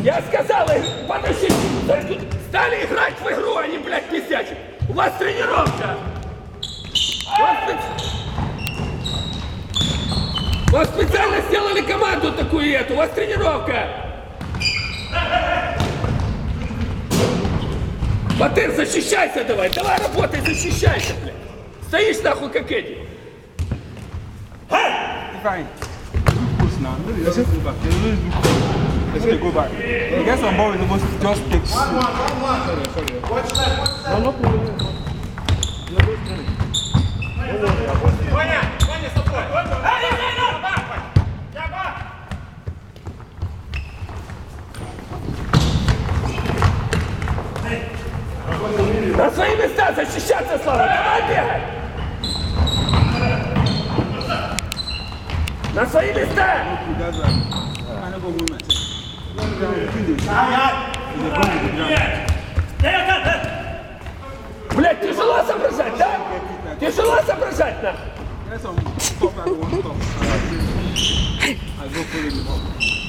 Я сказал, подождите, стали играть в игру, а не, блядь, пиздячить. У вас тренировка. Вас специально сделали команду такую эту, у вас тренировка. Батыр, защищайся давай, давай работай, защищайся, блядь. Стоишь нахуй как эти. Fine. Push now. Let's just go back. Let's just go back. You get some ball with the most just take. Sorry. Watch that. No, no problem. Ваня, с тобой. На свои места защищаться, Слава, давай бегай. На свои места! Блядь, тяжело соображать, да? Тяжело соображать, нахуй! There's some stuff I want to talk. I go for it.